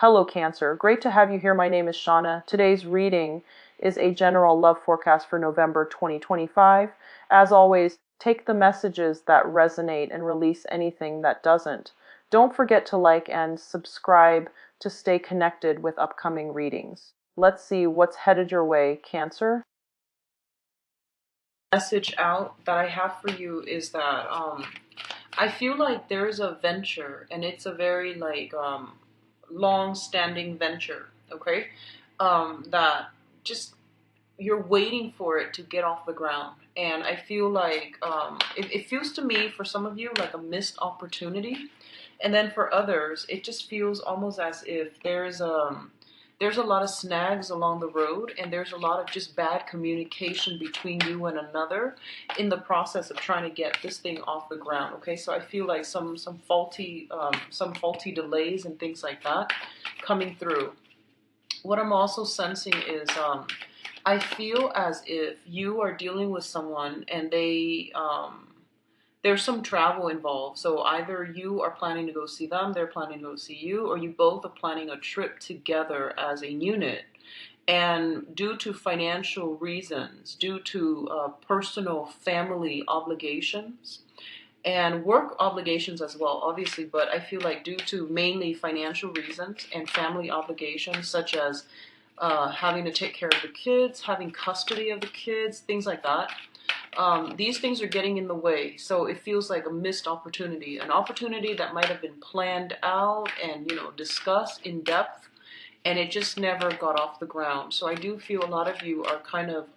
Hello, Cancer. Great to have you here. My name is Shauna. Today's reading is a general love forecast for November 2025. As always, take the messages that resonate and release anything that doesn't. Don't forget to like and subscribe to stay connected with upcoming readings. Let's see what's headed your way, Cancer. Message out that I have for you is that I feel like there's a venture, and it's a very long-standing venture, okay? That just you're waiting for it to get off the ground. And I feel like it feels to me, for some of you, like a missed opportunity. And then for others, it just feels almost as if there's a lot of snags along the road, and there's a lot of just bad communication between you and another in the process of trying to get this thing off the ground. Okay, so I feel like some faulty delays and things like that coming through. What I'm also sensing is I feel as if you are dealing with someone, and there's some travel involved. So either you are planning to go see them, they're planning to go see you, or you both are planning a trip together as a unit. And due to financial reasons, due to personal family obligations, and work obligations as well, obviously, but I feel like due to mainly financial reasons and family obligations, such as having to take care of the kids, having custody of the kids, things like that, these things are getting in the way. So it feels like a missed opportunity, an opportunity that might have been planned out and, discussed in depth, and it just never got off the ground. So I do feel a lot of you are kind of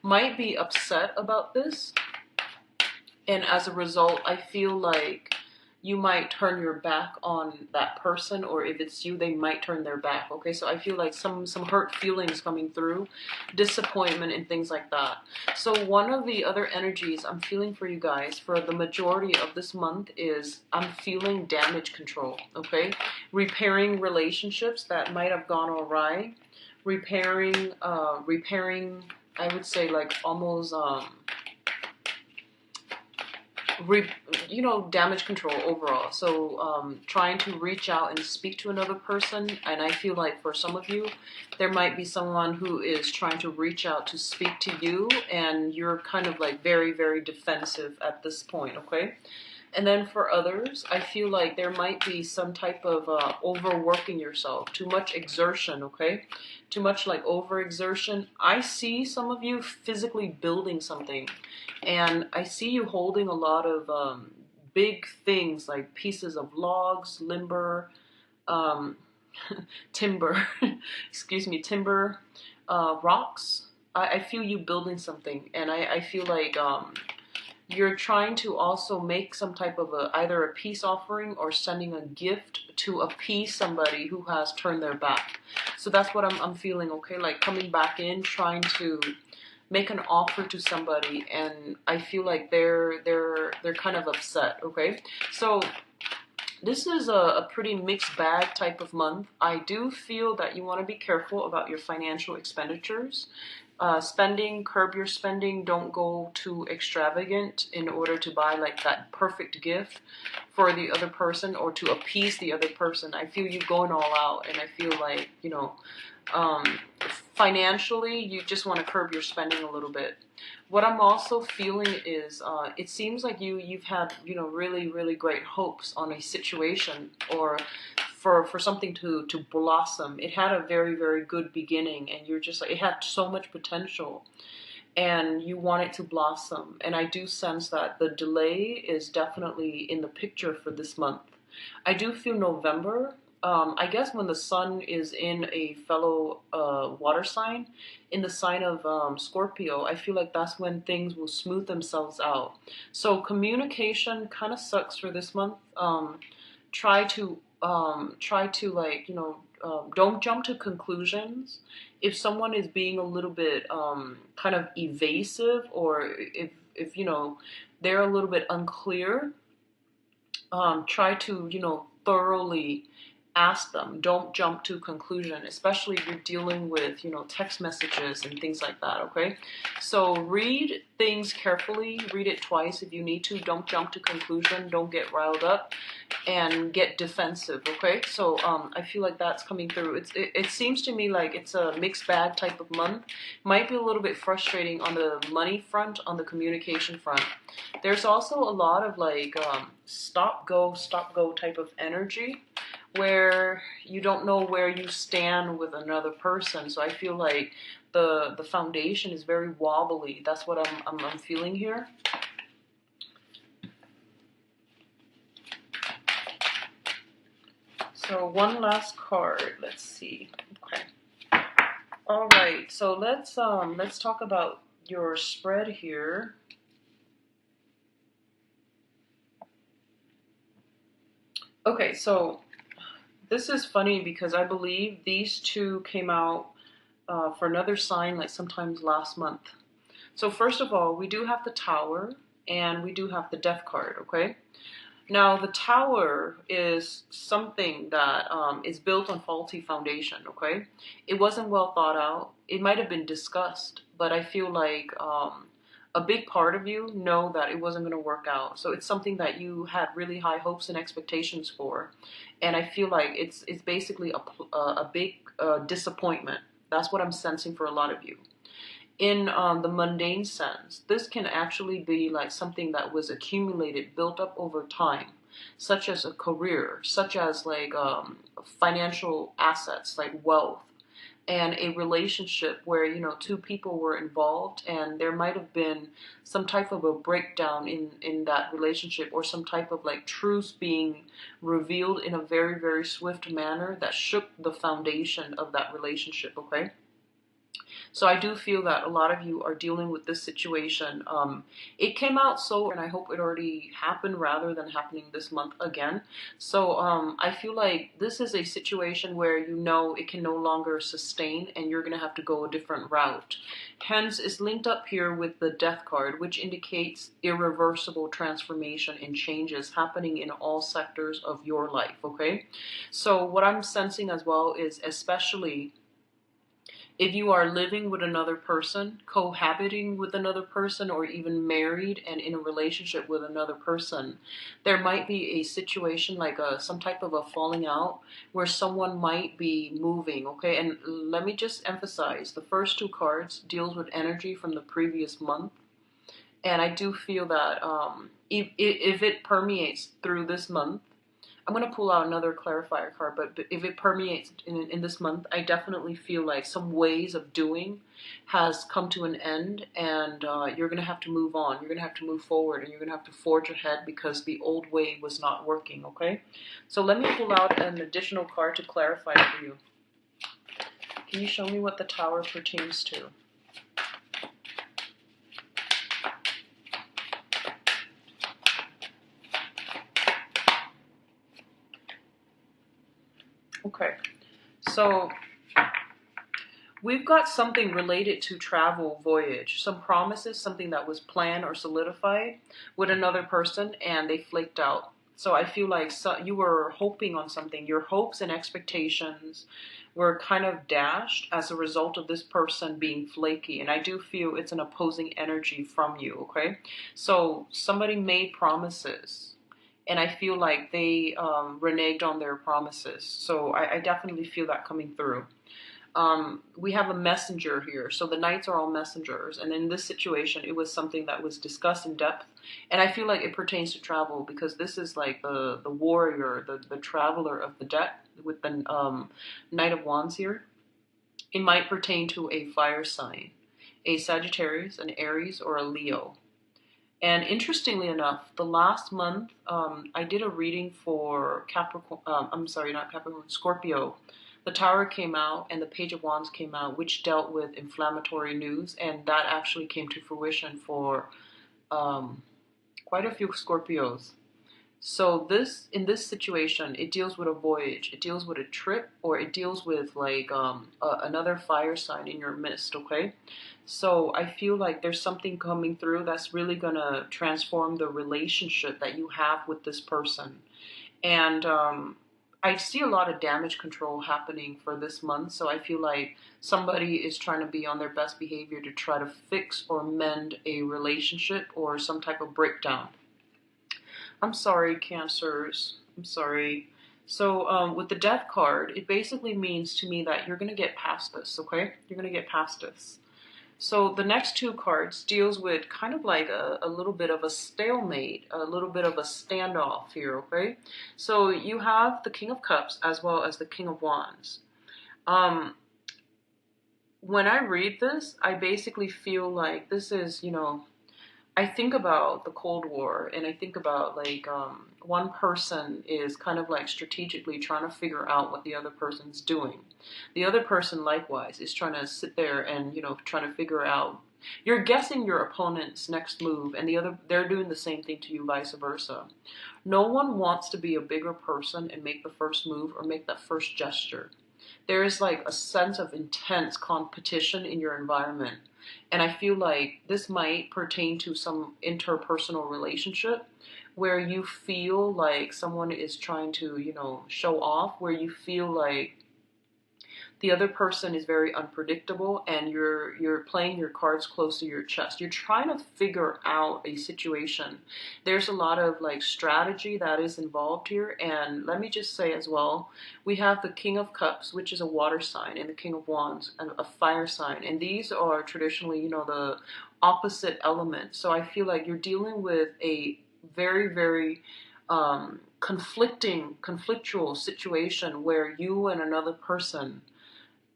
might be upset about this, and as a result, I feel like you might turn your back on that person, or if it's you, they might turn their back. Okay, so I feel like some hurt feelings coming through, disappointment and things like that. So one of the other energies I'm feeling for you guys for the majority of this month is I'm feeling damage control. Okay, repairing relationships that might have gone awry, repairing I would say, like, almost damage control overall. So trying to reach out and speak to another person, and I feel like for some of you, there might be someone who is trying to reach out to speak to you, and you're kind of like very, very defensive at this point, okay? And then for others, I feel like there might be some type of overworking yourself, too much exertion, okay? Too much like overexertion. I see some of you physically building something, and I see you holding a lot of big things like pieces of logs, limber, um, timber, excuse me, timber, rocks. I feel you building something, and I feel like you're trying to also make some type of either a peace offering or sending a gift to appease somebody who has turned their back. So that's what I'm feeling, okay? Like coming back in, trying to make an offer to somebody, and I feel like they're kind of upset, okay? So this is a pretty mixed bag type of month. I do feel that you want to be careful about your financial expenditures. Curb your spending. Don't go too extravagant in order to buy like that perfect gift for the other person or to appease the other person. I feel you going all out, and I feel like, financially, you just want to curb your spending a little bit. What I'm also feeling is it seems like you've had, really, really great hopes on a situation, or for something to blossom. It had a very, very good beginning, and you're just like, it had so much potential, and you want it to blossom. And I do sense that the delay is definitely in the picture for this month. I do feel November, I guess when the sun is in a fellow water sign, in the sign of Scorpio, I feel like that's when things will smooth themselves out. So communication kind of sucks for this month. Try to don't jump to conclusions. If someone is being a little bit kind of evasive, or if they're a little bit unclear, try to thoroughly ask them. Don't jump to conclusion, especially if you're dealing with, text messages and things like that, okay? So read things carefully, read it twice if you need to. Don't jump to conclusion, don't get riled up and get defensive, okay? So I feel like that's coming through. It seems to me like it's a mixed bag type of month. Might be a little bit frustrating on the money front, on the communication front. There's also a lot of like stop go type of energy where you don't know where you stand with another person. So I feel like the foundation is very wobbly. That's what I'm feeling here. So one last card. Let's see. Okay. All right. So let's talk about your spread here. Okay, so this is funny because I believe these two came out for another sign like sometimes last month. So first of all, we do have the Tower and we do have the Death card, okay? Now, the Tower is something that is built on faulty foundation, okay? It wasn't well thought out. It might have been discussed, but I feel like a big part of you know that it wasn't going to work out. So it's something that you had really high hopes and expectations for. And I feel like it's basically a big disappointment. That's what I'm sensing for a lot of you. In the mundane sense, this can actually be like something that was accumulated, built up over time, such as a career, such as like financial assets, like wealth, and a relationship where, two people were involved and there might have been some type of a breakdown in that relationship, or some type of like truths being revealed in a very, very swift manner that shook the foundation of that relationship, okay? So I do feel that a lot of you are dealing with this situation. It came out so, and I hope it already happened rather than happening this month again. So I feel like this is a situation where you know it can no longer sustain and you're going to have to go a different route. Hence, it's linked up here with the Death card, which indicates irreversible transformation and changes happening in all sectors of your life, okay? So what I'm sensing as well is, especially if you are living with another person, cohabiting with another person, or even married and in a relationship with another person, there might be a situation like some type of a falling out where someone might be moving, okay? And let me just emphasize, the first two cards deals with energy from the previous month. And I do feel that if it permeates through this month, I'm going to pull out another clarifier card, but if it permeates in this month, I definitely feel like some ways of doing has come to an end, and you're going to have to move on. You're going to have to move forward, and you're going to have to forge ahead because the old way was not working, okay? So let me pull out an additional card to clarify for you. Can you show me what the Tower pertains to? Okay, so we've got something related to travel, voyage, some promises, something that was planned or solidified with another person and they flaked out. So I feel like you were hoping on something. Your hopes and expectations were kind of dashed as a result of this person being flaky. And I do feel it's an opposing energy from you, okay? So somebody made promises, and I feel like they reneged on their promises. So I definitely feel that coming through. We have a messenger here. So the knights are all messengers. And in this situation, it was something that was discussed in depth. And I feel like it pertains to travel because this is like the warrior, the traveler of the deck with the Knight of Wands here. It might pertain to a fire sign, a Sagittarius, an Aries, or a Leo. And interestingly enough, the last month, I did a reading for Capricorn, I'm sorry, not Capricorn, Scorpio. The Tower came out and the Page of Wands came out, which dealt with inflammatory news, and that actually came to fruition for quite a few Scorpios. So in this situation, it deals with a voyage, it deals with a trip, or it deals with like another fire sign in your midst, okay? So I feel like there's something coming through that's really gonna transform the relationship that you have with this person. And I see a lot of damage control happening for this month, so I feel like somebody is trying to be on their best behavior to try to fix or mend a relationship or some type of breakdown. I'm sorry, Cancers. I'm sorry. So with the Death card, it basically means to me that you're going to get past this, okay? You're going to get past this. So the next two cards deals with kind of like a little bit of a stalemate, a little bit of a standoff here, okay? So you have the King of Cups as well as the King of Wands. Um, when I read this, I basically feel like this is, I think about the Cold War, and I think about like one person is kind of like strategically trying to figure out what the other person's doing. The other person likewise is trying to sit there and trying to figure out. You're guessing your opponent's next move, and they're doing the same thing to you, vice versa. No one wants to be a bigger person and make the first move or make that first gesture. There is like a sense of intense competition in your environment. And I feel like this might pertain to some interpersonal relationship where you feel like someone is trying to, show off, where you feel like the other person is very unpredictable and you're playing your cards close to your chest. You're trying to figure out a situation. There's a lot of like strategy that is involved here, and let me just say as well, we have the King of Cups, which is a water sign, and the King of Wands, a fire sign, and these are traditionally, the opposite element. So I feel like you're dealing with a very, very conflictual situation where you and another person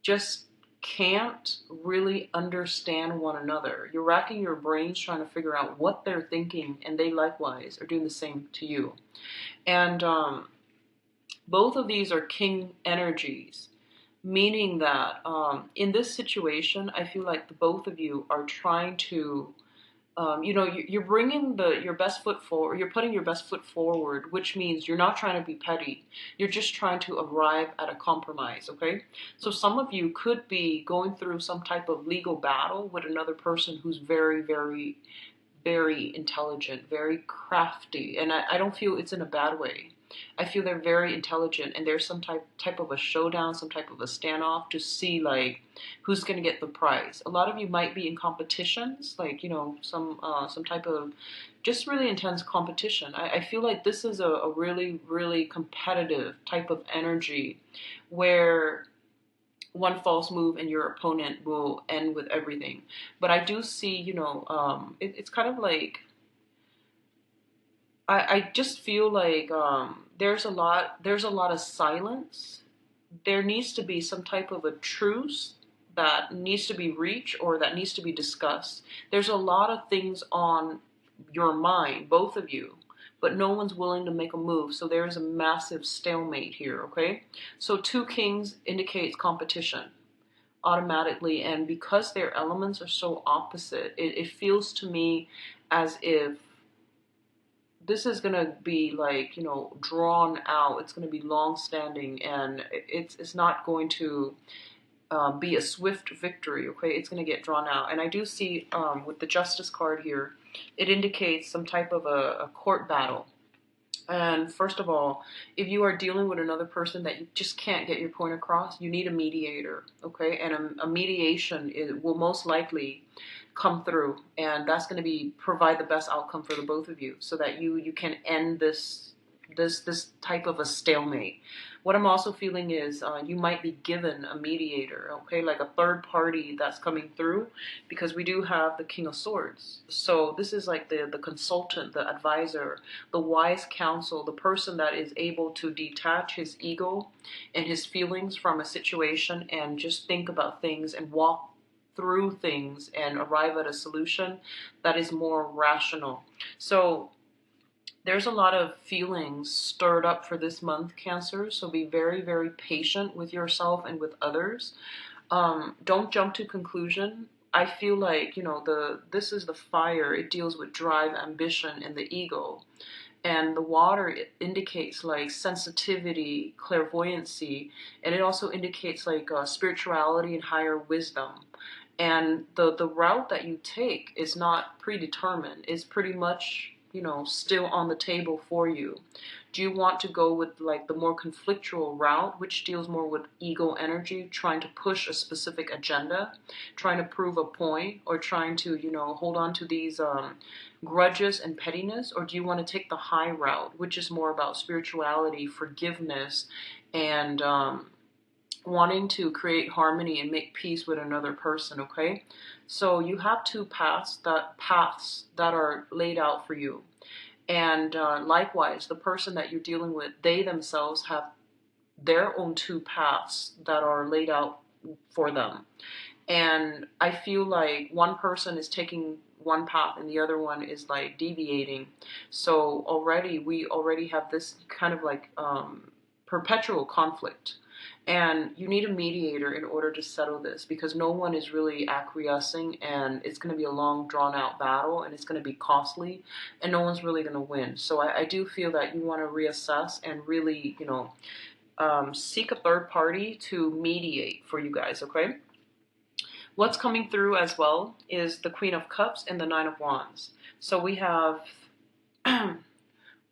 just can't really understand one another. You're racking your brains trying to figure out what they're thinking, and they likewise are doing the same to you. And both of these are king energies, meaning that in this situation, I feel like the both of you are trying to you're bringing your best foot forward. You're putting your best foot forward, which means you're not trying to be petty. You're just trying to arrive at a compromise, okay? So some of you could be going through some type of legal battle with another person who's very, very, very intelligent, very crafty. And I don't feel it's in a bad way. I feel they're very intelligent, and there's some type of a showdown, some type of a standoff to see like who's going to get the prize. A lot of you might be in competitions, like some type of just really intense competition. I feel like this is a really, really competitive type of energy where one false move and your opponent will end with everything. But I do see, it's kind of like I just feel like there's a lot of silence. There needs to be some type of a truce that needs to be reached or that needs to be discussed. There's a lot of things on your mind, both of you, but no one's willing to make a move. So there's a massive stalemate here, okay? So two kings indicates competition automatically, and because their elements are so opposite, it feels to me as if this is going to be like drawn out. It's going to be long standing, and it's not going to be a swift victory, okay? It's going to get drawn out. And I do see with the Justice card here, it indicates some type of a court battle. And first of all, if you are dealing with another person that you just can't get your point across, you need a mediator, okay? And a mediation will most likely come through, and that's going to be provide the best outcome for the both of you, so that you can end this type of a stalemate. What I'm also feeling is you might be given a mediator, okay, like a third party that's coming through, because we do have the King of Swords. So this is like the consultant, the advisor, the wise counsel, the person that is able to detach his ego and his feelings from a situation and just think about things and walk through things and arrive at a solution that is more rational. So there's a lot of feelings stirred up for this month, Cancer, so be very, very patient with yourself and with others. Don't jump to conclusion. I feel like, this is the fire. It deals with drive, ambition, and the ego. And the water, it indicates like sensitivity, clairvoyancy, and it also indicates like spirituality and higher wisdom. And the route that you take is not predetermined. It's pretty much still on the table for you? Do you want to go with like the more conflictual route, which deals more with ego energy, trying to push a specific agenda, trying to prove a point, or trying to, hold on to these grudges and pettiness? Or do you want to take the high route, which is more about spirituality, forgiveness, and wanting to create harmony and make peace with another person? Okay, so you have two paths that are laid out for you. And likewise, the person that you're dealing with, they themselves have their own two paths that are laid out for them. And I feel like one person is taking one path and the other one is like deviating. So we already have this kind of like perpetual conflict. And you need a mediator in order to settle this, because no one is really acquiescing, and it's going to be a long, drawn out battle, and it's going to be costly, and no one's really going to win. So I do feel that you want to reassess and really, seek a third party to mediate for you guys, okay? What's coming through as well is the Queen of Cups and the Nine of Wands. So we have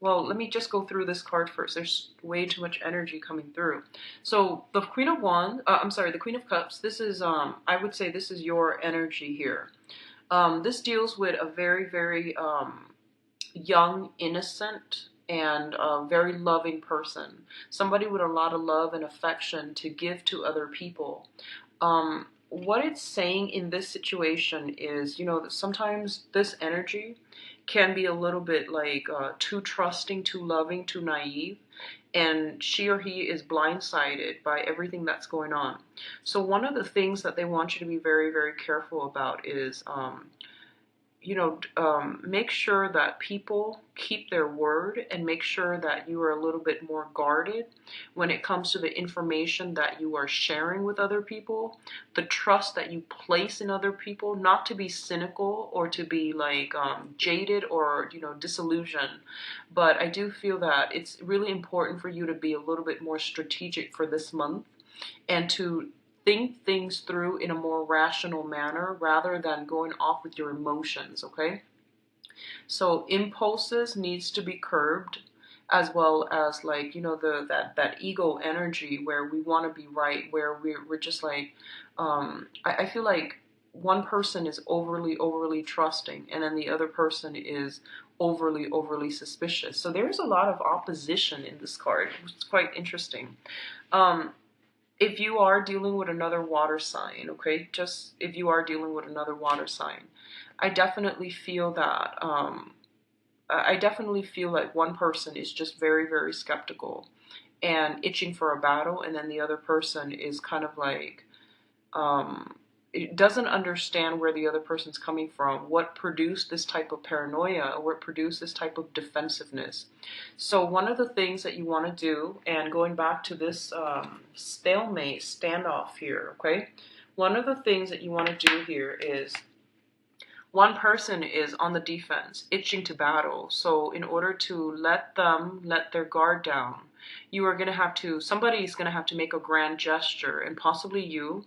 well, let me just go through this card first. There's way too much energy coming through. So the Queen of Wands, the Queen of Cups, this is, I would say this is your energy here. This deals with a very, very young, innocent, and very loving person. Somebody with a lot of love and affection to give to other people. What it's saying in this situation is, that sometimes this energy can be a little bit like too trusting, too loving, too naive, and she or he is blindsided by everything that's going on. So one of the things that they want you to be very, very careful about is make sure that people keep their word, and make sure that you are a little bit more guarded when it comes to the information that you are sharing with other people, the trust that you place in other people, not to be cynical or to be like jaded or, disillusioned. But I do feel that it's really important for you to be a little bit more strategic for this month, and to think things through in a more rational manner rather than going off with your emotions, okay? So impulses needs to be curbed, as well as like, that ego energy where we want to be right, where we're just like, I feel like one person is overly trusting, and then the other person is overly suspicious. So there's a lot of opposition in this card, which is quite interesting. If you are dealing with another water sign, okay, just if you are dealing with another water sign, I definitely feel that, like one person is just very, very skeptical and itching for a battle, and then the other person is kind of like, it doesn't understand where the other person's coming from, what produced this type of paranoia, or what produced this type of defensiveness. So one of the things that you want to do, and going back to this stalemate standoff here, okay, one of the things that you want to do here is, one person is on the defense, itching to battle. So in order to let their guard down, somebody's going to have to make a grand gesture, and possibly you,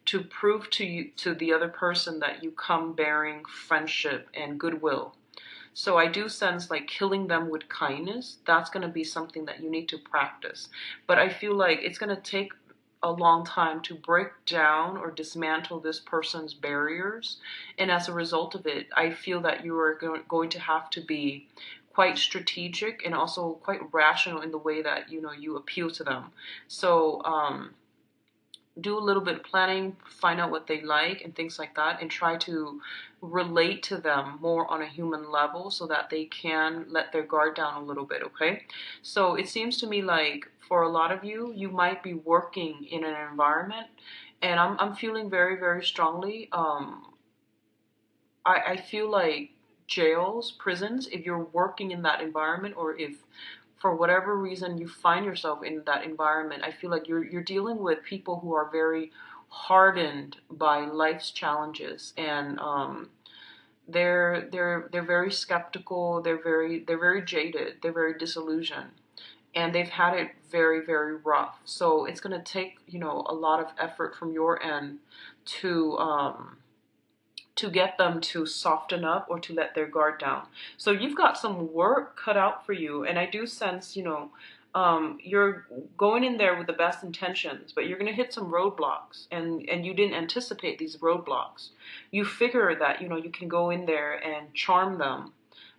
to prove to the other person that you come bearing friendship and goodwill. So I do sense like killing them with kindness. That's going to be something that you need to practice. But I feel like it's going to take a long time to break down or dismantle this person's barriers. And as a result of it, I feel that you are going to have to be quite strategic and also quite rational in the way that, you appeal to them. So, do a little bit of planning, find out what they like and things like that, and try to relate to them more on a human level so that they can let their guard down a little bit, okay? So it seems to me like for a lot of you, you might be working in an environment, and I'm feeling very, very strongly, I feel like jails, prisons, if you're working in that environment, or if for whatever reason you find yourself in that environment, I feel like you're dealing with people who are very hardened by life's challenges, and they're very skeptical, they're very jaded, they're very disillusioned, and they've had it very, very rough. So it's going to take, a lot of effort from your end to to get them to soften up or to let their guard down. So you've got some work cut out for you. And I do sense, you're going in there with the best intentions, but you're going to hit some roadblocks, and you didn't anticipate these roadblocks. You figure that, you can go in there and charm them,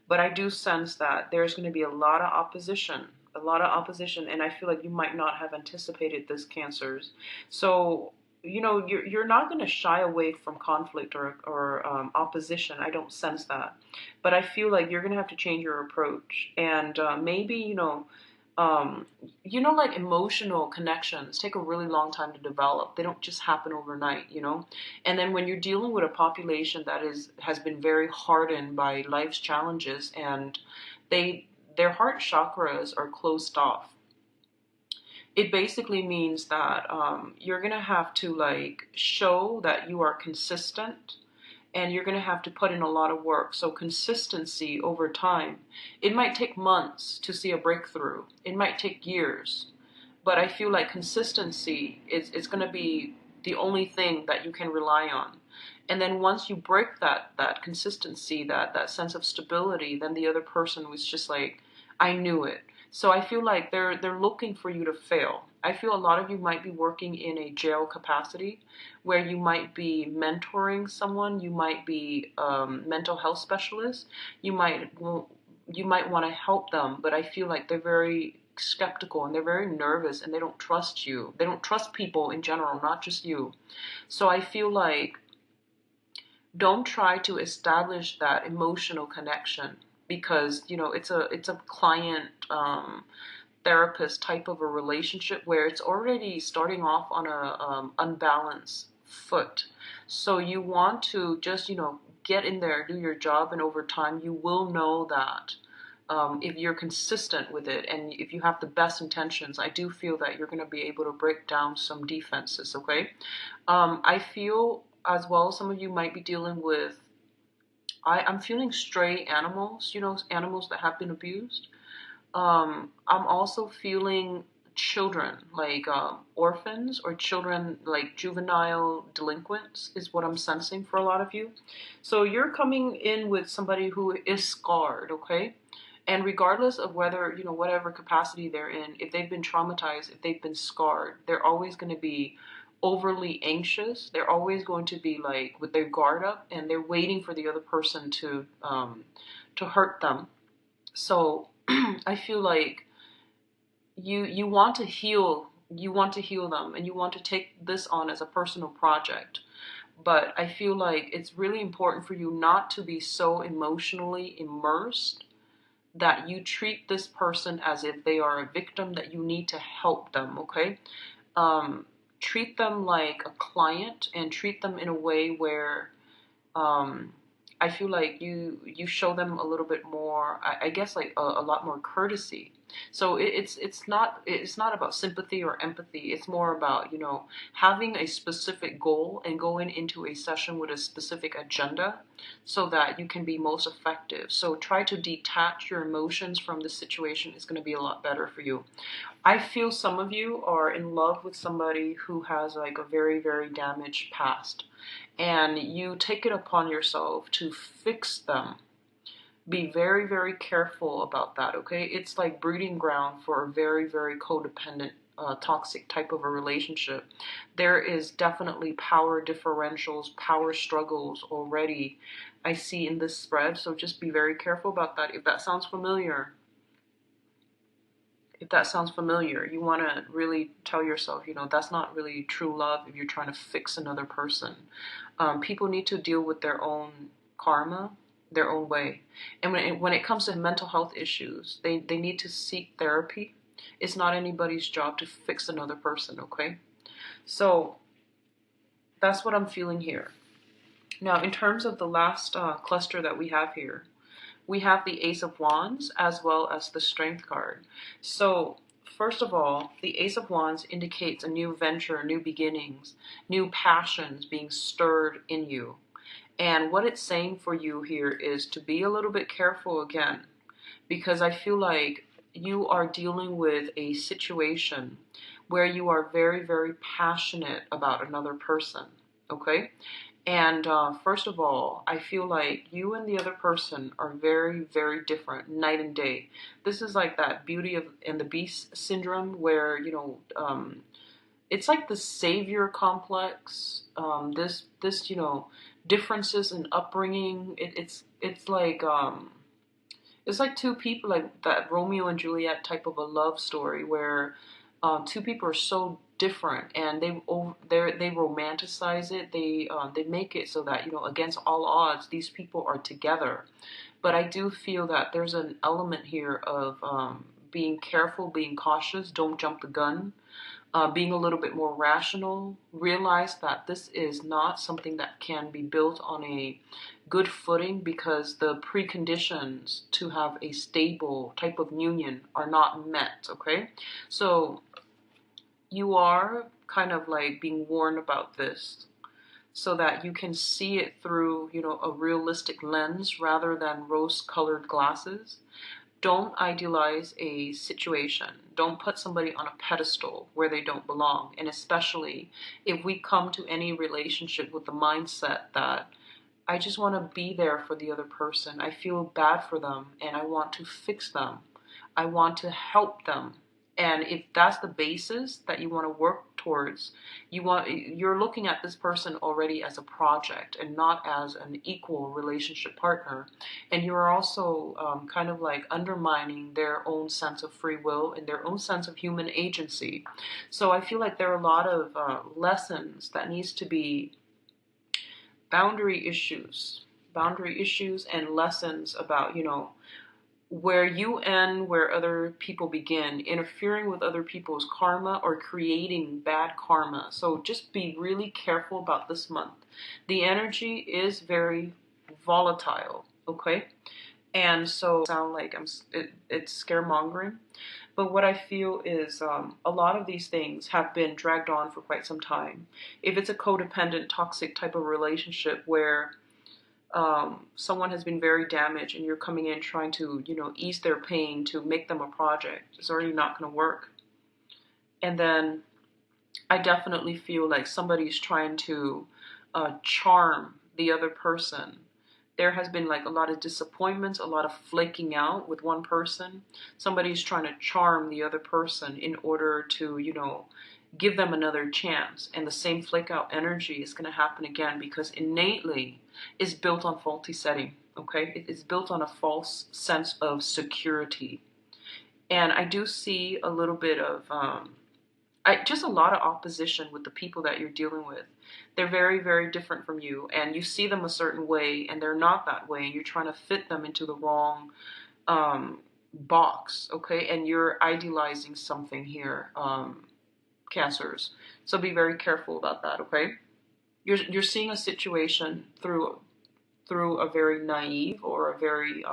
but I do sense that there's going to be a lot of opposition, and I feel like you might not have anticipated this, Cancers. So you're not going to shy away from conflict or opposition. I don't sense that, but I feel like you're going to have to change your approach, and maybe like emotional connections take a really long time to develop. They don't just happen overnight. And then when you're dealing with a population that has been very hardened by life's challenges, and their heart chakras are closed off, it basically means that you're gonna have to like show that you are consistent, and you're going to have to put in a lot of work. So consistency over time. It might take months to see a breakthrough. It might take years. But I feel like consistency is going to be the only thing that you can rely on. And then once you break that consistency, that sense of stability, then the other person was just like, I knew it. So I feel like they're looking for you to fail. I feel a lot of you might be working in a jail capacity, where you might be mentoring someone, you might be mental health specialist, you might want to help them, but I feel like they're very skeptical and they're very nervous, and they don't trust you. They don't trust people in general, not just you. So I feel like don't try to establish that emotional connection, because it's a client therapist type of a relationship where it's already starting off on a unbalanced foot. So you want to just get in there, do your job, and over time you will know that if you're consistent with it and if you have the best intentions, I do feel that you're going to be able to break down some defenses. Okay. I feel as well some of you might be dealing with, I'm feeling stray animals, animals that have been abused. I'm also feeling children, like orphans, or children like juvenile delinquents is what I'm sensing for a lot of you. So you're coming in with somebody who is scarred, okay? And regardless of whether, whatever capacity they're in, if they've been traumatized, if they've been scarred, they're always going to be overly anxious. They're always going to be like with their guard up, and they're waiting for the other person to hurt them. So I feel like you want to heal, them, and you want to take this on as a personal project. But I feel like it's really important for you not to be so emotionally immersed that you treat this person as if they are a victim, that you need to help them, okay? Treat them like a client, and treat them in a way where I feel like you show them a little bit more, I guess, like a lot more courtesy. So it's not about sympathy or empathy. It's more about having a specific goal and going into a session with a specific agenda, so that you can be most effective. So try to detach your emotions from the situation. It's going to be a lot better for you. I feel some of you are in love with somebody who has like a very, very damaged past, and you take it upon yourself to fix them. Be very, very careful about that, okay? It's like breeding ground for a very, very codependent, toxic type of a relationship. There is definitely power differentials, power struggles already I see in this spread, so just be very careful about that. If that sounds familiar, you want to really tell yourself, that's not really true love if you're trying to fix another person. People need to deal with their own karma their own way. And when it comes to mental health issues, they need to seek therapy. It's not anybody's job to fix another person, okay? So that's what I'm feeling here. Now, in terms of the last cluster that we have here, we have the Ace of Wands as well as the Strength card. So first of all, the Ace of Wands indicates a new venture, new beginnings, new passions being stirred in you. And what it's saying for you here is to be a little bit careful again, because I feel like you are dealing with a situation where you are very, very passionate about another person, okay? And first of all, I feel like you and the other person are very, very different, night and day. This is like that Beauty of and the Beast syndrome, where it's like the savior complex. This differences in upbringing. It's like two people, like that Romeo and Juliet type of a love story where two people are so different, and they romanticize it. They make it so that against all odds these people are together. But I do feel that there's an element here of being careful, being cautious, don't jump the gun, being a little bit more rational, realize that this is not something that can be built on a good footing because the preconditions to have a stable type of union are not met, okay? So you are kind of like being warned about this so that you can see it through, a realistic lens rather than rose-colored glasses. Don't idealize a situation. Don't put somebody on a pedestal where they don't belong. And especially if we come to any relationship with the mindset that I just want to be there for the other person. I feel bad for them and I want to fix them. I want to help them. And if that's the basis that you want to work towards, you're looking at this person already as a project and not as an equal relationship partner. And you're also kind of like undermining their own sense of free will and their own sense of human agency. So I feel like there are a lot of lessons that needs to be boundary issues and lessons about, where you end, where other people begin, interfering with other people's karma or creating bad karma. So just be really careful about this month. The energy is very volatile, okay? And so sound like it's scaremongering. But what I feel is a lot of these things have been dragged on for quite some time. If it's a codependent, toxic type of relationship where someone has been very damaged and you're coming in trying to, ease their pain to make them a project, it's already not going to work. And then I definitely feel like somebody's trying to charm the other person. There has been like a lot of disappointments, a lot of flaking out with one person. Somebody's trying to charm the other person in order to, give them another chance. And the same flake out energy is going to happen again because innately it's built on faulty setting, okay? It is built on a false sense of security. And I do see a little bit of just a lot of opposition with the people that you're dealing with. They're very, very different from you, and you see them a certain way, and they're not that way, and you're trying to fit them into the wrong box, okay? And you're idealizing something here, Cancers. So be very careful about that, okay? You're seeing a situation through a very naive or a very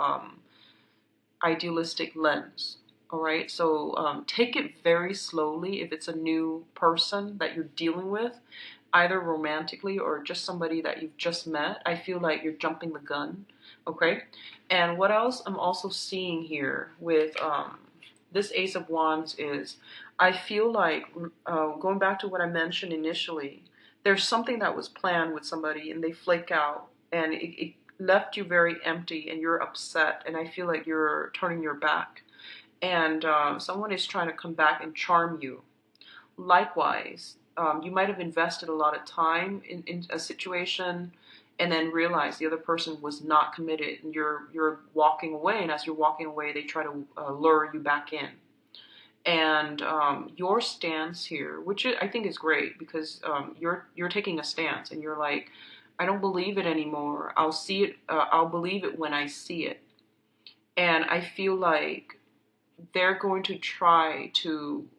idealistic lens. All right, so take it very slowly if it's a new person that you're dealing with, either romantically or just somebody that you've just met. I feel like you're jumping the gun, okay? And what else I'm also seeing here with this Ace of Wands is I feel like, going back to what I mentioned initially, there's something that was planned with somebody and they flake out and it left you very empty and you're upset and I feel like you're turning your back and someone is trying to come back and charm you. Likewise, you might have invested a lot of time in a situation and then realize the other person was not committed and you're walking away, and as you're walking away they try to lure you back in. And your stance here, which I think is great because you're taking a stance and you're like, I don't believe it anymore. I'll see it. I'll believe it when I see it. And I feel like they're going to try to.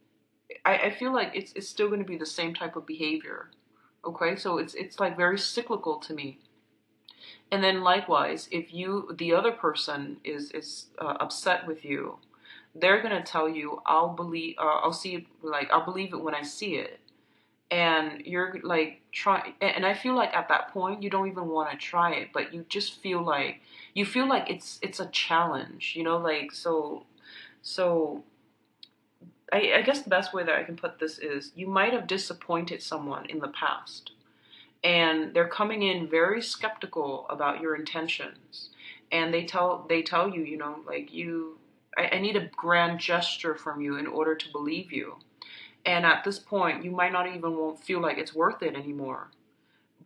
I feel like it's still going to be the same type of behavior. Okay, so it's like very cyclical to me. And then likewise, if the other person is upset with you, they're gonna tell you, I'll see it, like I'll believe it when I see it, and you're like try, and I feel like at that point you don't even want to try it, but you feel like it's a challenge, like so. I guess the best way that I can put this is you might have disappointed someone in the past, and they're coming in very skeptical about your intentions. And they tell you, you know, like I need a grand gesture from you in order to believe you. And at this point, you might not even won't feel like it's worth it anymore.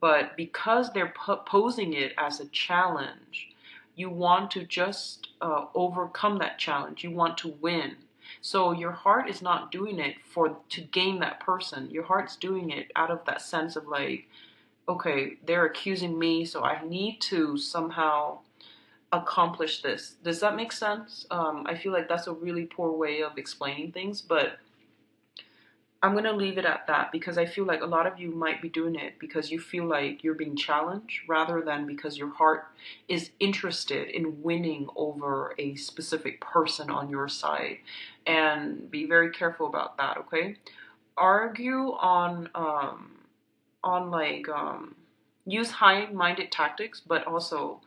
But because they're posing it as a challenge, you want to just overcome that challenge. You want to win. So your heart is not doing it to gain that person. Your heart's doing it out of that sense of like, okay, they're accusing me, so I need to somehow accomplish this. Does that make sense? I feel like that's a really poor way of explaining things, but I'm going to leave it at that because I feel like a lot of you might be doing it because you feel like you're being challenged rather than because your heart is interested in winning over a specific person on your side. And be very careful about that, okay? Argue use high-minded tactics, but also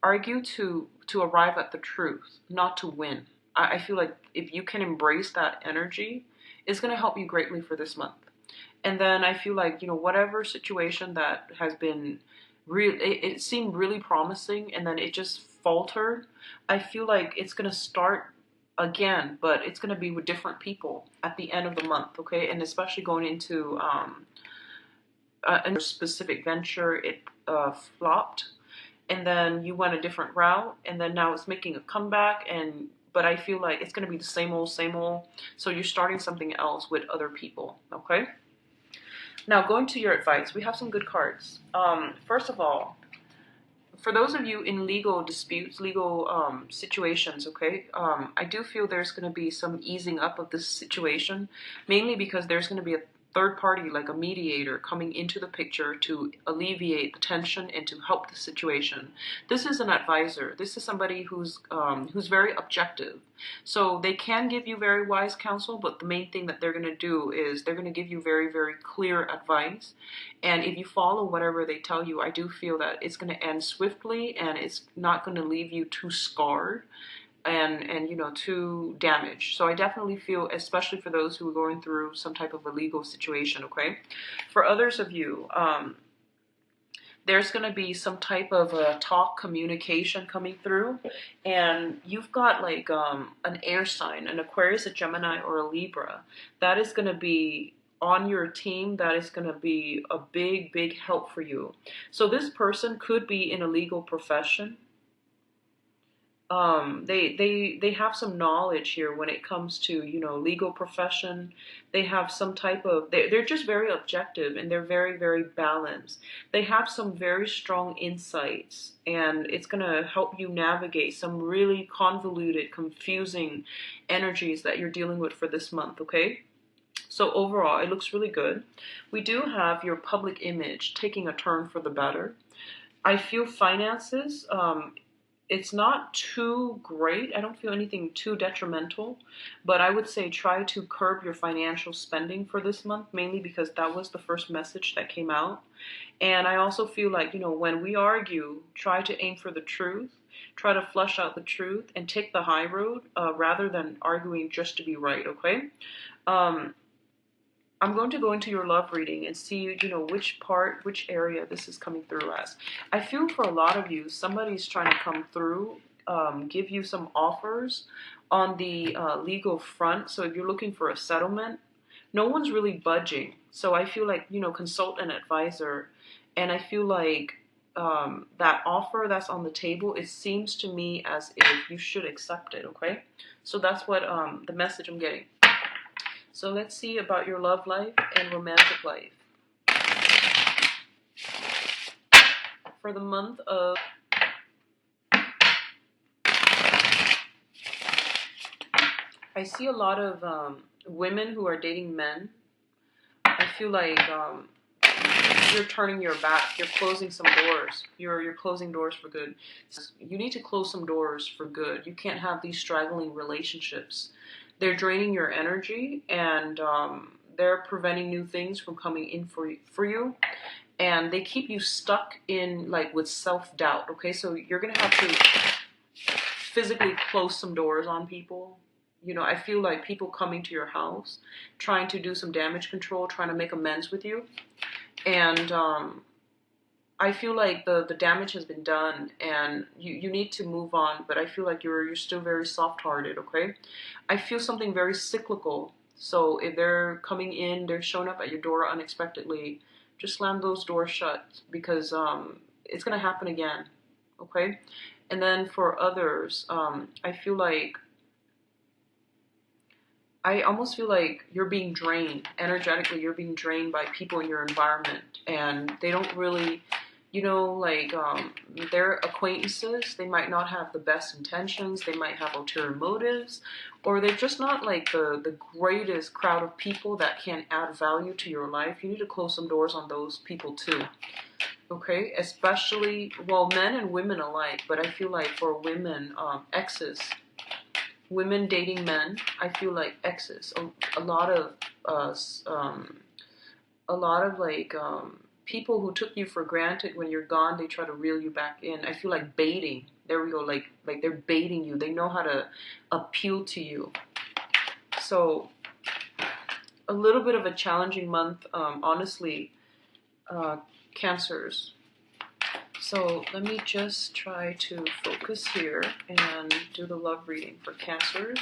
argue to arrive at the truth, not to win. I feel like if you can embrace that energy, it's going to help you greatly for this month. And then I feel like, you know, whatever situation that has been it seemed really promising and then it just faltered. I feel like it's going to start again, but it's going to be with different people at the end of the month, okay? And especially going into a specific venture, it flopped, and then you went a different route, and then now it's making a comeback, but I feel like it's going to be the same old, same old. So you're starting something else with other people, okay? Now, going to your advice, we have some good cards. First of all, for those of you in legal disputes, legal situations, okay, I do feel there's going to be some easing up of this situation, mainly because there's going to be a third party, like a mediator, coming into the picture to alleviate the tension and to help the situation. This is an advisor. This is somebody who's very objective. So they can give you very wise counsel, but the main thing that they're going to do is they're going to give you very, very clear advice. And if you follow whatever they tell you, I do feel that it's going to end swiftly and it's not going to leave you too scarred and you know, too damaged. So I definitely feel, especially for those who are going through some type of a legal situation, okay? For others of you, there's going to be some type of a talk communication coming through, and you've got like an air sign, an Aquarius, a Gemini, or a Libra. That is going to be on your team. That is going to be a big, big help for you. So this person could be in a legal profession. They have some knowledge here when it comes to, you know, legal profession. They have some type of, they're just very objective and they're very, very balanced. They have some very strong insights, and it's going to help you navigate some really convoluted, confusing energies that you're dealing with for this month, okay? So overall, it looks really good. We do have your public image taking a turn for the better. I feel finances, it's not too great. I don't feel anything too detrimental, but I would say try to curb your financial spending for this month, mainly because that was the first message that came out. And I also feel like, you know, when we argue, try to aim for the truth, try to flush out the truth and take the high road rather than arguing just to be right, okay? I'm going to go into your love reading and see, you know, which area this is coming through as. I feel for a lot of you, somebody's trying to come through, give you some offers on the legal front. So if you're looking for a settlement, no one's really budging. So I feel like, you know, consult an advisor. And I feel like that offer that's on the table, it seems to me as if you should accept it, okay? So that's what the message I'm getting. So let's see about your love life and romantic life. For the month of I see a lot of women who are dating men. I feel like you're turning your back. You're closing some doors. You're closing doors for good. You need to close some doors for good. You can't have these straggling relationships. They're draining your energy, and they're preventing new things from coming in for you. And they keep you stuck in, like, with self-doubt, okay? So you're going to have to physically close some doors on people. You know, I feel like people coming to your house, trying to do some damage control, trying to make amends with you. And I feel like the damage has been done and you need to move on, but I feel like you're still very soft-hearted, okay? I feel something very cyclical. So if they're coming in, they're showing up at your door unexpectedly, just slam those doors shut because it's gonna happen again, okay? And then for others, I almost feel like you're being drained energetically. You're being drained by people in your environment, and they don't really, like their acquaintances. They might not have the best intentions. They might have ulterior motives, or they're just not like the greatest crowd of people that can add value to your life. You need to close some doors on those people too. Okay, especially well, men and women alike. But I feel like for women, exes, women dating men, I feel like exes. A lot of us, a lot of like people who took you for granted when you're gone. They try to reel you back in. I feel like baiting. There we go. Like they're baiting you. They know how to appeal to you. So a little bit of a challenging month, honestly, Cancers. So let me just try to focus here and do the love reading for Cancers.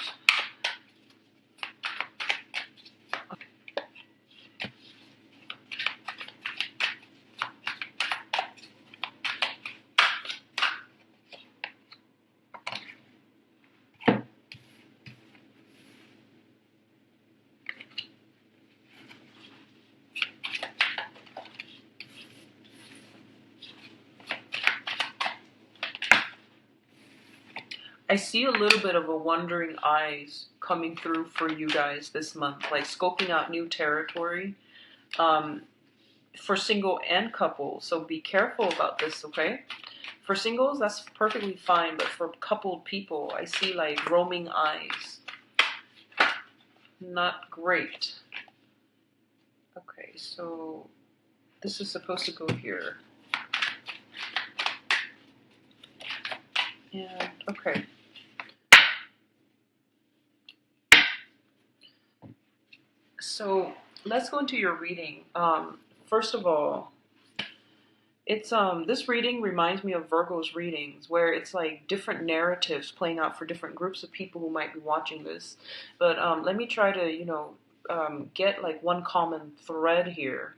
I see a little bit of a wondering eyes coming through for you guys this month, like scoping out new territory um, for single and couple. So be careful about this, okay? For singles, that's perfectly fine, but for coupled people, I see like roaming eyes. Not great. Okay, so this is supposed to go here. And, okay. So let's go into your reading. First of all, it's this reading reminds me of Virgo's readings, where it's like different narratives playing out for different groups of people who might be watching this. But let me try to get like one common thread here.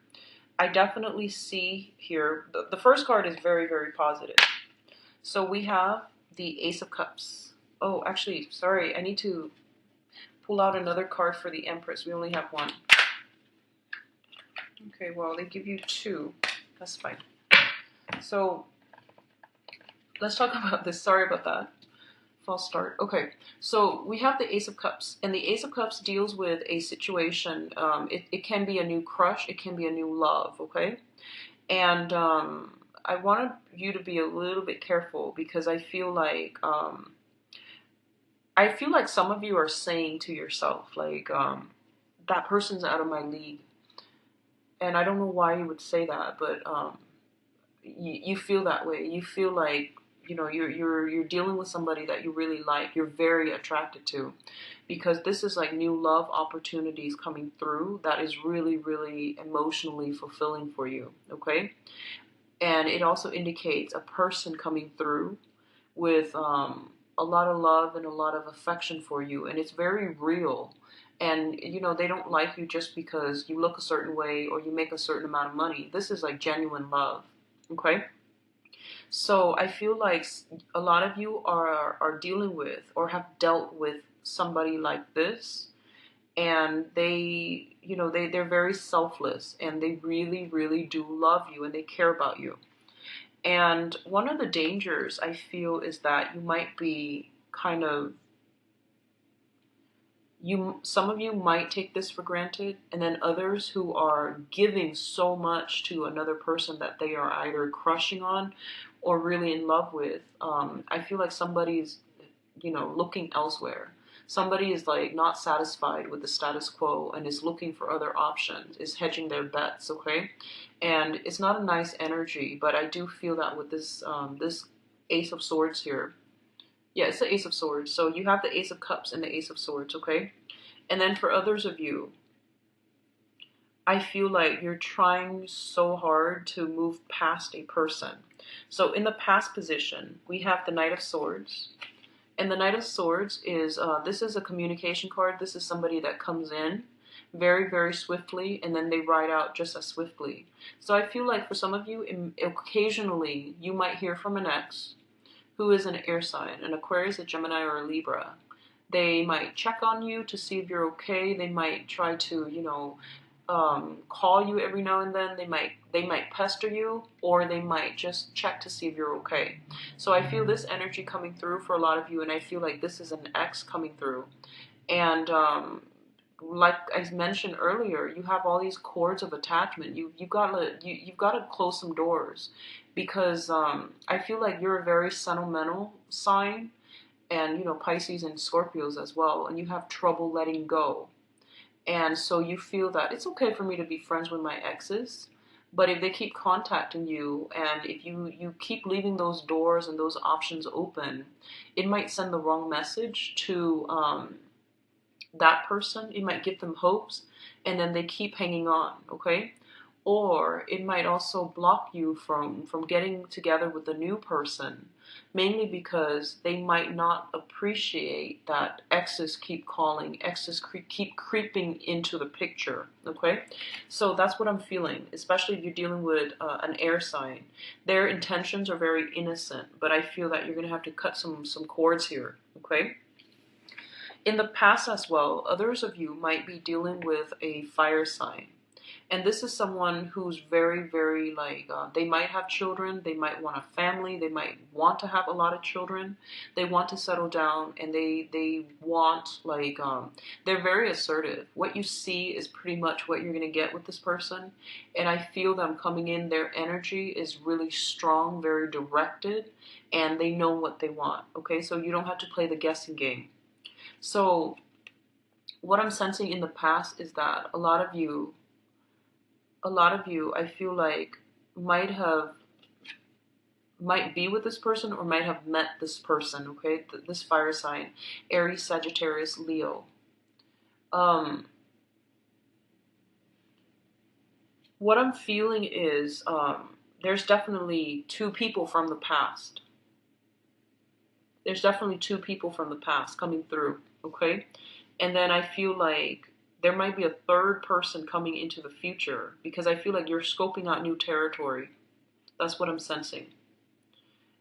I definitely see here the first card is very, very positive. So we have the Ace of Cups. Oh, actually, sorry, I need to pull out another card for the Empress. We only have one. Okay, well, they give you two. That's fine. So let's talk about this. Sorry about that. False start. Okay, so we have the Ace of Cups, and the Ace of Cups deals with a situation. It can be a new crush. It can be a new love, okay? And I wanted you to be a little bit careful because I feel like some of you are saying to yourself, like, that person's out of my league. And I don't know why you would say that, but you feel that way. You feel like you're dealing with somebody that you really like. You're very attracted to, because this is like new love opportunities coming through that is really, really emotionally fulfilling for you. Okay, and it also indicates a person coming through with a lot of love and a lot of affection for you, and it's very real. And they don't like you just because you look a certain way or you make a certain amount of money. This is like genuine love. Okay, so I feel like a lot of you are dealing with or have dealt with somebody like this, and they're very selfless, and they really, really do love you, and they care about you. And one of the dangers I feel is that you might be kind of some of you might take this for granted, and then others who are giving so much to another person that they are either crushing on or really in love with. I feel like somebody's looking elsewhere. Somebody is like not satisfied with the status quo and is looking for other options, is hedging their bets, okay? And it's not a nice energy, but I do feel that with this Ace of Swords here. Yeah, it's the Ace of Swords. So you have the Ace of Cups and the Ace of Swords, okay? And then for others of you, I feel like you're trying so hard to move past a person. So in the past position, we have the Knight of Swords. And the Knight of Swords is, this is a communication card. This is somebody that comes in very, very swiftly, and then they ride out just as swiftly. So I feel like for some of you, occasionally, you might hear from an ex who is an air sign, an Aquarius, a Gemini, or a Libra. They might check on you to see if you're okay. They might try to, call you every now and then. They might pester you, or they might just check to see if you're okay. So I feel this energy coming through for a lot of you, and I feel like this is an ex coming through. And like I mentioned earlier, you have all these cords of attachment. You've got to close some doors, because I feel like you're a very sentimental sign, and Pisces and Scorpios as well, and you have trouble letting go. And so you feel that it's okay for me to be friends with my exes, but if they keep contacting you, and if you keep leaving those doors and those options open, it might send the wrong message to that person. It might give them hopes, and then they keep hanging on, okay? Or it might also block you from getting together with the new person, mainly because they might not appreciate that exes keep calling, exes keep creeping into the picture, okay? So that's what I'm feeling, especially if you're dealing with an air sign. Their intentions are very innocent, but I feel that you're going to have to cut some cords here, okay? In the past as well, others of you might be dealing with a fire sign. And this is someone who's very, very they might have children, they might want a family, they might want to have a lot of children, they want to settle down, and they want, they're very assertive. What you see is pretty much what you're going to get with this person. And I feel them coming in, their energy is really strong, very directed, and they know what they want, okay? So you don't have to play the guessing game. So what I'm sensing in the past is that a lot of you, I feel like might be with this person, or might have met this person, okay? This fire sign, Aries, Sagittarius, Leo. What I'm feeling is there's definitely two people from the past. There's definitely two people from the past coming through, okay? And then I feel like there might be a third person coming into the future, because I feel like you're scoping out new territory. That's what I'm sensing.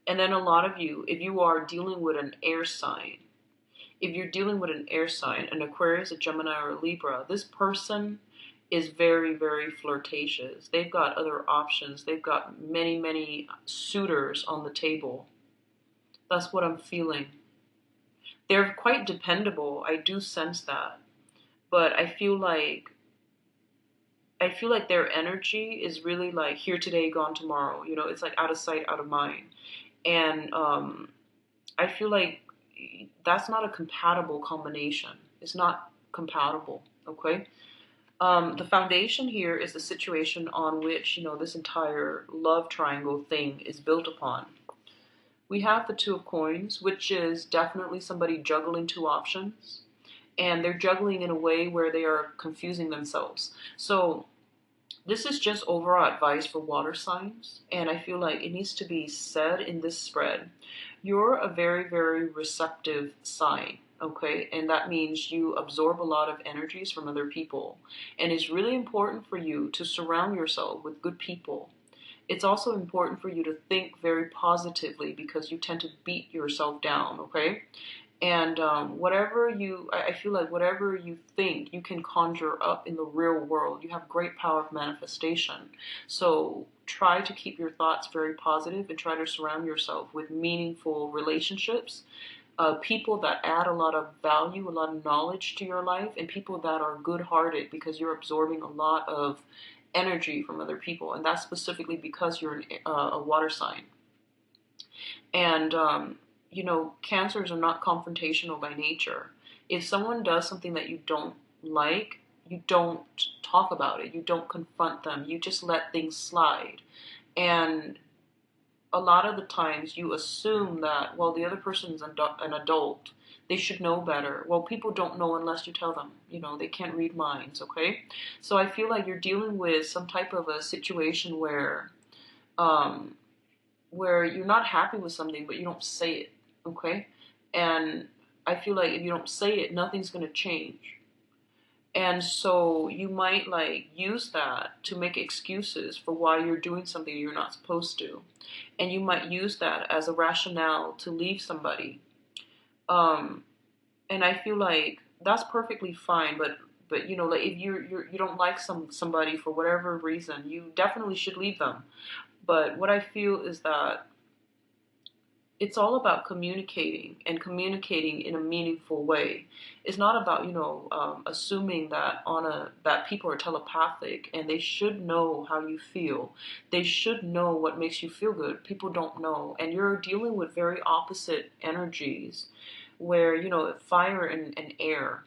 And then a lot of you, if you are dealing with an air sign, an Aquarius, a Gemini, or a Libra, this person is very, very flirtatious. They've got other options. They've got many, many suitors on the table. That's what I'm feeling. They're quite dependable. I do sense that. But I feel like their energy is really like here today, gone tomorrow. It's like out of sight, out of mind. And I feel like that's not a compatible combination. It's not compatible, okay? The foundation here is the situation on which, this entire love triangle thing is built upon. We have the Two of Coins, which is definitely somebody juggling two options. And they're juggling in a way where they are confusing themselves. So this is just overall advice for water signs, and I feel like it needs to be said in this spread. You're a very, very receptive sign, okay? And that means you absorb a lot of energies from other people. And it's really important for you to surround yourself with good people. It's also important for you to think very positively, because you tend to beat yourself down, okay? And I feel like whatever you think, you can conjure up in the real world. You have great power of manifestation. So try to keep your thoughts very positive, and try to surround yourself with meaningful relationships, people that add a lot of value, a lot of knowledge to your life, and people that are good-hearted, because you're absorbing a lot of energy from other people. And that's specifically because you're a water sign. And cancers are not confrontational by nature. If someone does something that you don't like, you don't talk about it. You don't confront them. You just let things slide. And a lot of the times you assume that, well, the other person is an adult. They should know better. Well, people don't know unless you tell them. You know, they can't read minds, okay? So I feel like you're dealing with some type of a situation um, where you're not happy with something, but you don't say it, okay? And I feel like if you don't say it, nothing's gonna change. And so you might like use that to make excuses for why you're doing something you're not supposed to. And you might use that as a rationale to leave somebody. Um, and I feel like that's perfectly fine, but you know, like if you don't like somebody for whatever reason, you definitely should leave them. But what I feel is that it's all about communicating and communicating in a meaningful way. It's not about assuming that that people are telepathic and they should know how you feel. They should know what makes you feel good. People don't know, and you're dealing with very opposite energies, where fire and air.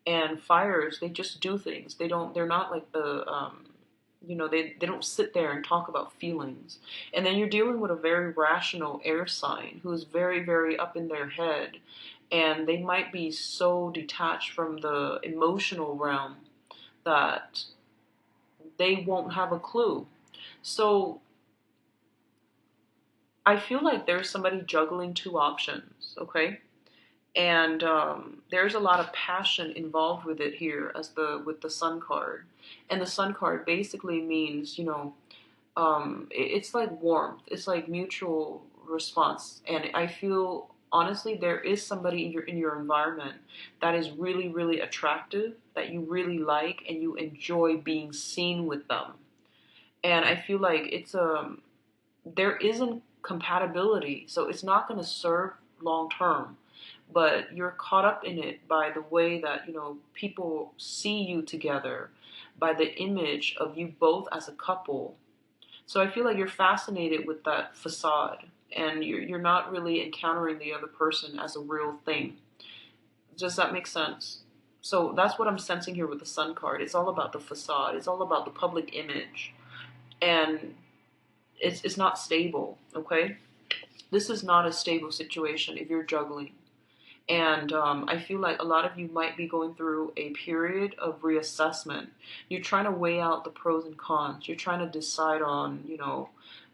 And fires, they just do things. They're not like they don't sit there and talk about feelings. And then you're dealing with a very rational air sign who's very, very up in their head. And they might be so detached from the emotional realm that they won't have a clue. So I feel like there's somebody juggling two options, okay? And there's a lot of passion involved with it here, as the with the Sun card. And the Sun card basically means it's like warmth, it's like mutual response. And I feel honestly there is somebody in your environment that is really, really attractive, that you really like, and you enjoy being seen with them. And I feel like there isn't compatibility, so it's not going to serve long term. But you're caught up in it by the way that people see you together, by the image of you both as a couple. So I feel like you're fascinated with that facade, and you're not really encountering the other person as a real thing. Does that make sense? So that's what I'm sensing here with the Sun card. It's all about the facade. It's all about the public image, and it's not stable. Okay, this is not a stable situation if you're juggling. And I feel like a lot of you might be going through a period of reassessment. You're trying to weigh out the pros and cons. You're trying to decide on,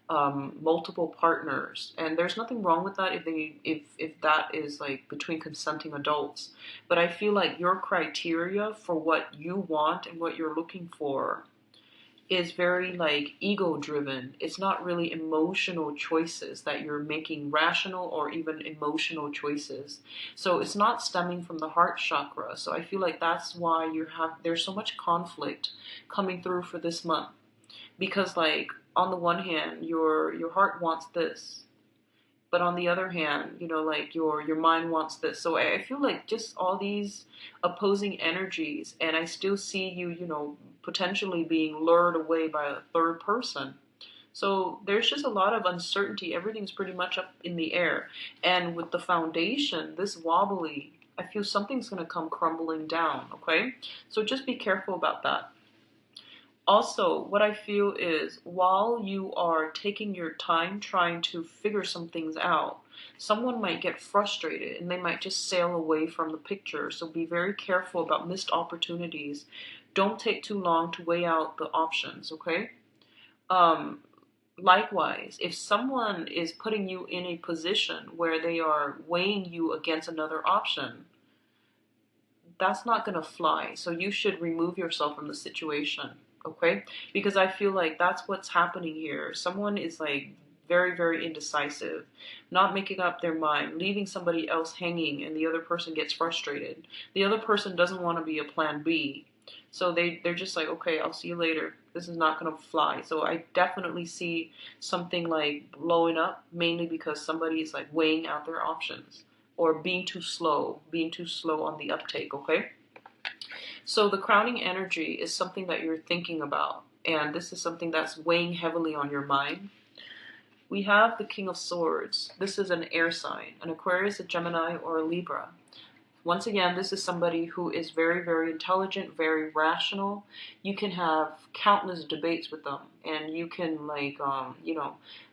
multiple partners. And there's nothing wrong with that if that is like between consenting adults. But I feel like your criteria for what you want and what you're looking for is very like ego driven. It's not really emotional choices that you're making, rational or even emotional choices. So it's not stemming from the heart chakra. So I feel like that's why there's so much conflict coming through for this month. Because like on the one hand, your heart wants this, but on the other hand, like your mind wants this. So I feel like just all these opposing energies, and I still see you, potentially being lured away by a third person. So there's just a lot of uncertainty. Everything's pretty much up in the air. And with the foundation this wobbly, I feel something's going to come crumbling down, okay? So just be careful about that. Also, what I feel is while you are taking your time trying to figure some things out, someone might get frustrated and they might just sail away from the picture. So be very careful about missed opportunities. Don't take too long to weigh out the options, okay? Um, Likewise, if someone is putting you in a position where they are weighing you against another option, that's not going to fly. So you should remove yourself from the situation, okay? Because I feel like that's what's happening here. Someone is like very, very indecisive, not making up their mind, leaving somebody else hanging, and the other person gets frustrated. The other person doesn't want to be a plan B. So they're just like, okay, I'll see you later. This is not going to fly. So I definitely see something like blowing up, mainly because somebody is like weighing out their options or being too slow on the uptake, okay? So the crowning energy is something that you're thinking about, and this is something that's weighing heavily on your mind. We have the King of Swords. This is an air sign, an Aquarius, a Gemini, or a Libra. Once again, this is somebody who is very, very intelligent, very rational. You can have countless debates with them, and you can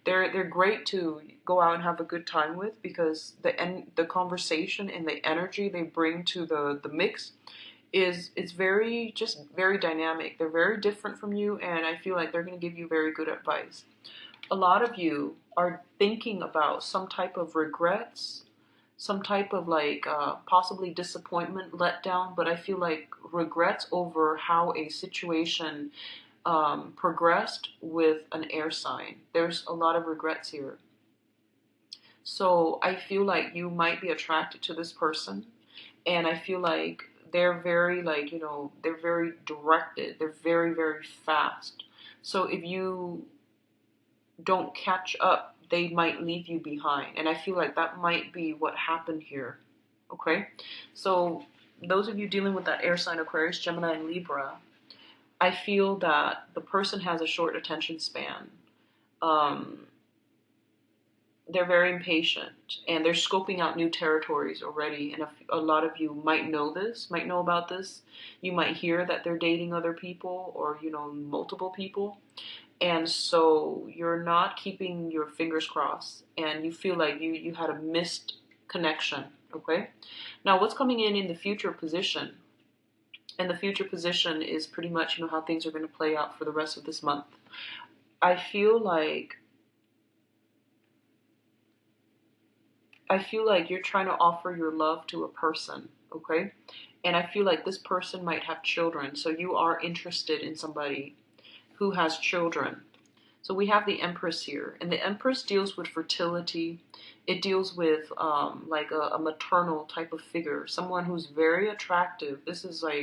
they're great to go out and have a good time with, because the conversation and the energy they bring to the mix is very, just very dynamic. They're very different from you, and I feel like they're going to give you very good advice. A lot of you are thinking about some type of regrets, some type of possibly disappointment, letdown, but I feel like regrets over how a situation progressed with an air sign. There's a lot of regrets here. So I feel like you might be attracted to this person, and I feel like they're very they're very directed. They're very, very fast. So if you don't catch up, they might leave you behind. And I feel like that might be what happened here. Okay? So those of you dealing with that air sign, Aquarius, Gemini, and Libra, I feel that the person has a short attention span. They're very impatient, and they're scoping out new territories already. And a lot of you might know this, might know about this. You might hear that they're dating other people, or multiple people. And so you're not keeping your fingers crossed, and you feel like you had a missed connection. Okay? Now, what's coming in the future position? And the future position is pretty much how things are going to play out for the rest of this month. I feel like you're trying to offer your love to a person, okay? And I feel like this person might have children, so you are interested in somebody who has children. So we have the Empress here, and the Empress deals with fertility. It deals with a maternal type of figure, someone who's very attractive. This is like